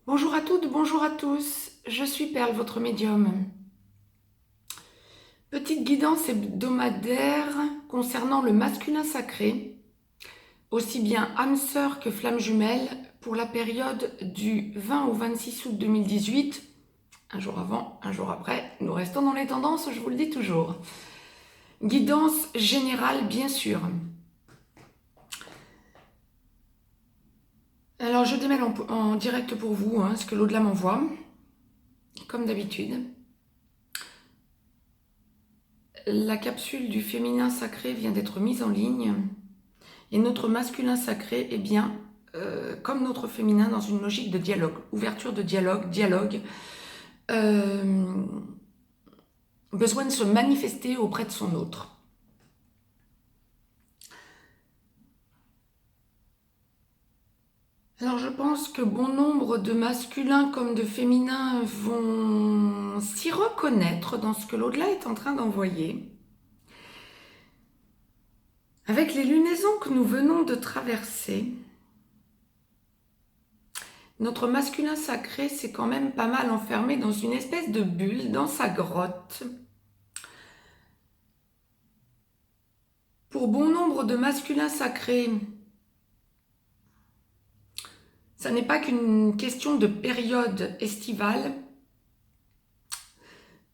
Bonjour à toutes, bonjour à tous, je suis Perle, votre médium. Petite guidance hebdomadaire concernant le masculin sacré, aussi bien âme sœur que flamme jumelle, pour la période du 20 au 26 août 2018. Un jour avant, un jour après, nous restons dans les tendances, je vous le dis toujours. Guidance générale, bien sûr. Alors je démêle en direct pour vous ce que l'au-delà m'envoie, comme d'habitude. La capsule du féminin sacré vient d'être mise en ligne et notre masculin sacré est bien, comme notre féminin, dans une logique de dialogue, ouverture de dialogue, euh, besoin de se manifester auprès de son autre. Alors je pense que bon nombre de masculins comme de féminins vont s'y reconnaître dans ce que l'au-delà est en train d'envoyer. Avec les lunaisons que nous venons de traverser, notre masculin sacré s'est quand même pas mal enfermé dans une espèce de bulle, dans sa grotte. Pour bon nombre de masculins sacrés, ça n'est pas qu'une question de période estivale.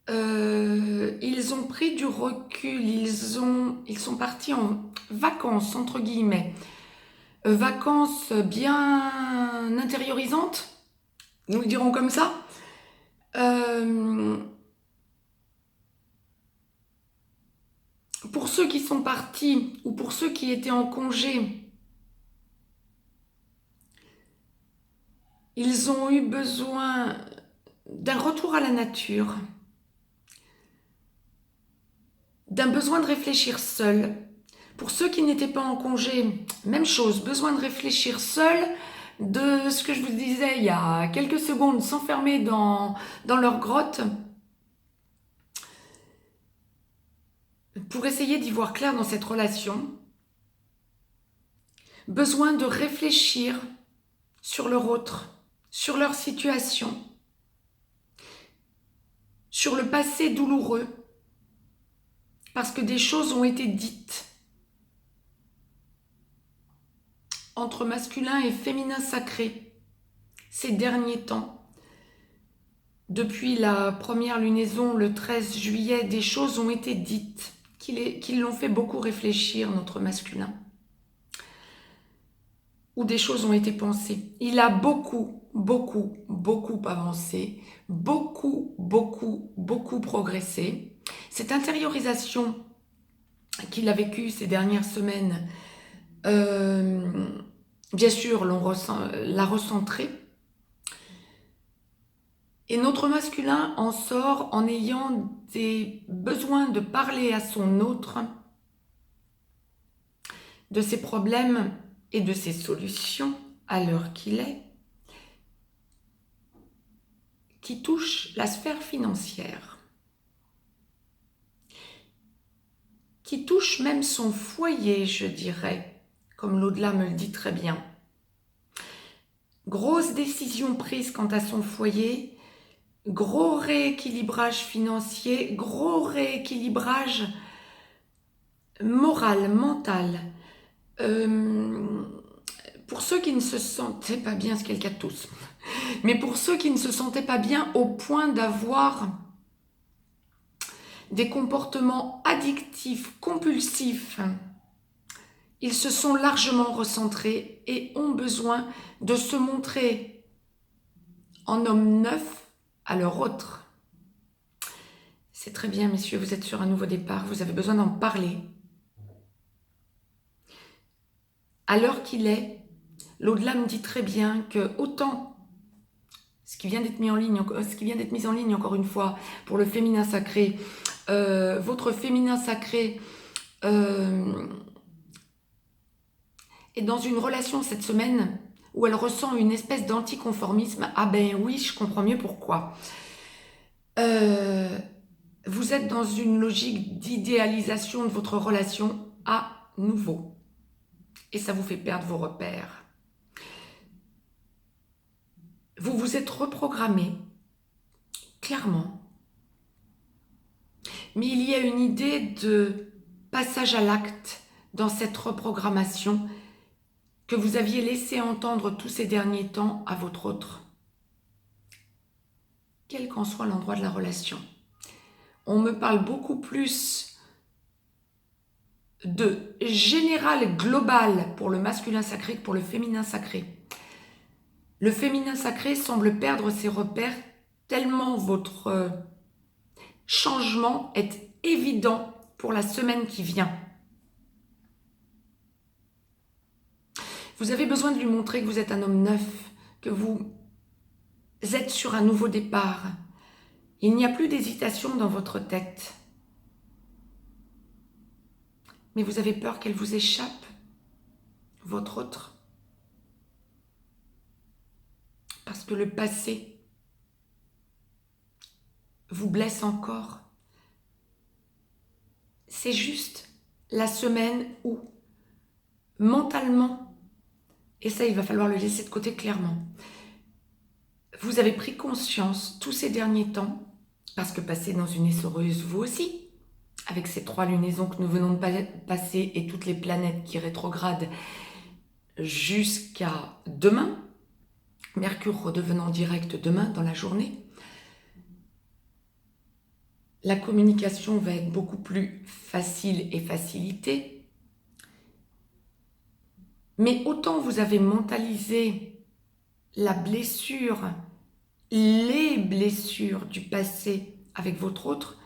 Ils ont pris du recul, ils sont partis en vacances, entre guillemets. Vacances bien intériorisantes, nous le dirons comme ça. Pour ceux qui sont partis ou pour ceux qui étaient en congé, ils ont eu besoin d'un retour à la nature, d'un besoin de réfléchir seul. Pour ceux qui n'étaient pas en congé, même chose, besoin de réfléchir seul, de ce que je vous disais il y a quelques secondes, s'enfermer dans leur grotte pour essayer d'y voir clair dans cette relation. Besoin de réfléchir sur leur autre, sur leur situation, sur le passé douloureux, parce que des choses ont été dites entre masculin et féminin sacré ces derniers temps. Depuis la première lunaison, le 13 juillet, des choses ont été dites qui l'ont fait beaucoup réfléchir, notre masculin. Ou des choses ont été pensées. Il a beaucoup avancé, beaucoup progressé. Cette intériorisation qu'il a vécue ces dernières semaines, bien sûr, l'a recentré. Et notre masculin en sort en ayant des besoins de parler à son autre de ses problèmes et de ses solutions à l'heure qu'il est, qui touchent la sphère financière, qui touche même son foyer, je dirais, comme l'au-delà me le dit très bien. Grosse décision prise quant à son foyer, gros rééquilibrage financier, gros rééquilibrage moral, mental. Pour ceux qui ne se sentaient pas bien, ce qui est le cas de tous, mais pour ceux qui ne se sentaient pas bien au point d'avoir des comportements addictifs, compulsifs, ils se sont largement recentrés et ont besoin de se montrer en homme neuf à leur autre. C'est très bien, messieurs, vous êtes sur un nouveau départ, vous avez besoin d'en parler. À l'heure qu'il est, l'au-delà me dit très bien que autant ce qui vient d'être mis en ligne, encore une fois, pour le féminin sacré, votre féminin sacré est dans une relation cette semaine où elle ressent une espèce d'anticonformisme. Ah ben oui, je comprends mieux pourquoi. Vous êtes dans une logique d'idéalisation de votre relation à nouveau. Et ça vous fait perdre vos repères. Vous vous êtes reprogrammé, clairement. Mais il y a une idée de passage à l'acte dans cette reprogrammation que vous aviez laissé entendre tous ces derniers temps à votre autre, quel qu'en soit l'endroit de la relation. On me parle beaucoup plus de général global pour le masculin sacré que pour le féminin sacré. Le féminin sacré semble perdre ses repères tellement votre changement est évident pour la semaine qui vient. Vous avez besoin de lui montrer que vous êtes un homme neuf, que vous êtes sur un nouveau départ. Il n'y a plus d'hésitation dans votre tête. Mais vous avez peur qu'elle vous échappe, votre autre. Parce que le passé vous blesse encore. C'est juste la semaine où, mentalement, et ça il va falloir le laisser de côté clairement, vous avez pris conscience tous ces derniers temps, parce que passer dans une essoreuse vous aussi, avec ces 3 lunaisons que nous venons de passer et toutes les planètes qui rétrogradent jusqu'à demain, Mercure redevenant direct demain dans la journée, la communication va être beaucoup plus facile et facilitée. Mais autant vous avez mentalisé la blessure, les blessures du passé avec votre autre,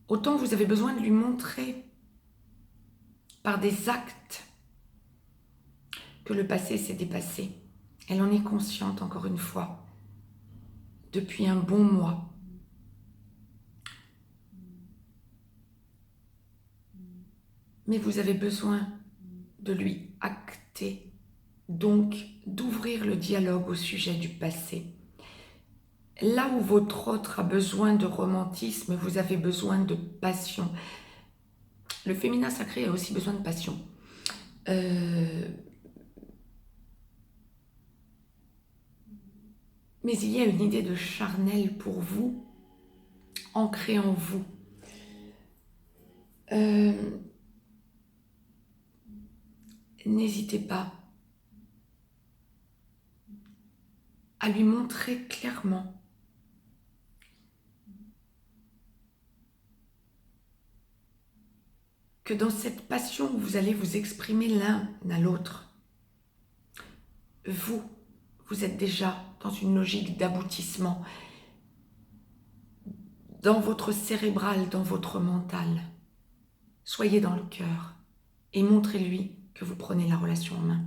autant vous avez besoin de lui montrer par des actes que le passé s'est dépassé. Elle en est consciente encore une fois, depuis un bon mois. Mais vous avez besoin de lui acter, donc d'ouvrir le dialogue au sujet du passé. Là où votre autre a besoin de romantisme, vous avez besoin de passion. Le féminin sacré a aussi besoin de passion. Mais il y a une idée de charnel pour vous, ancrée en vous. N'hésitez pas à lui montrer clairement que dans cette passion, vous allez vous exprimer l'un à l'autre. Vous êtes déjà dans une logique d'aboutissement, dans votre cérébral, dans votre mental. Soyez dans le cœur et montrez-lui que vous prenez la relation en main.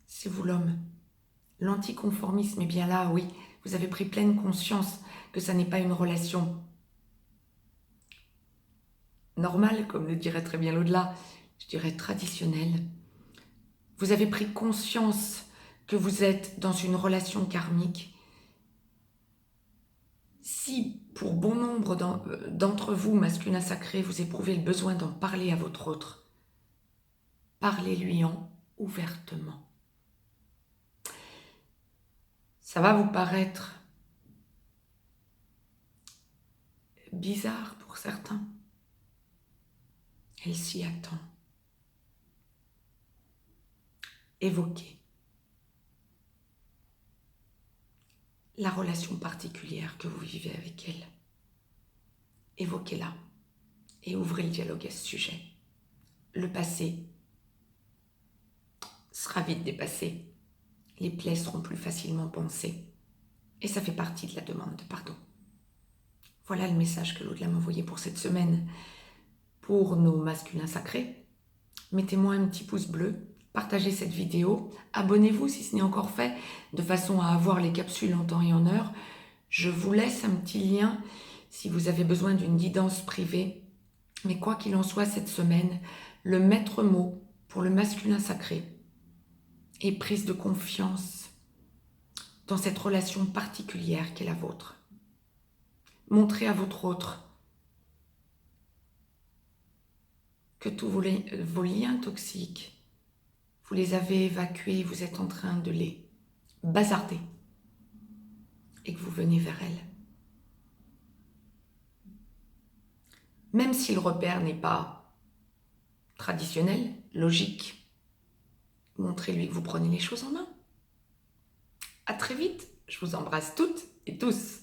C'est vous l'homme. L'anticonformisme est bien là, oui. Vous avez pris pleine conscience que ça n'est pas une relation normale, comme le dirait très bien l'au-delà, je dirais traditionnelle. Vous avez pris conscience que vous êtes dans une relation karmique. Si, pour bon nombre d'entre vous, masculins sacrés, vous éprouvez le besoin d'en parler à votre autre, parlez-lui-en ouvertement. Ça va vous paraître bizarre pour certains. Elle s'y attend. Évoquez la relation particulière que vous vivez avec elle. Évoquez-la et ouvrez le dialogue à ce sujet. Le passé sera vite dépassé. Les plaies seront plus facilement pansées. Et ça fait partie de la demande de pardon. Voilà le message que l'au-delà m'a envoyé pour cette semaine. Pour nos masculins sacrés, mettez-moi un petit pouce bleu, partagez cette vidéo, abonnez-vous si ce n'est encore fait, de façon à avoir les capsules en temps et en heure. Je vous laisse un petit lien si vous avez besoin d'une guidance privée. Mais quoi qu'il en soit cette semaine, le maître mot pour le masculin sacré est prise de confiance dans cette relation particulière qu'est la vôtre. Montrez à votre autre que tous vos liens toxiques, vous les avez évacués, vous êtes en train de les bazardez et que vous venez vers elle. Même si le repère n'est pas traditionnel, logique, montrez-lui que vous prenez les choses en main. À très vite, je vous embrasse toutes et tous.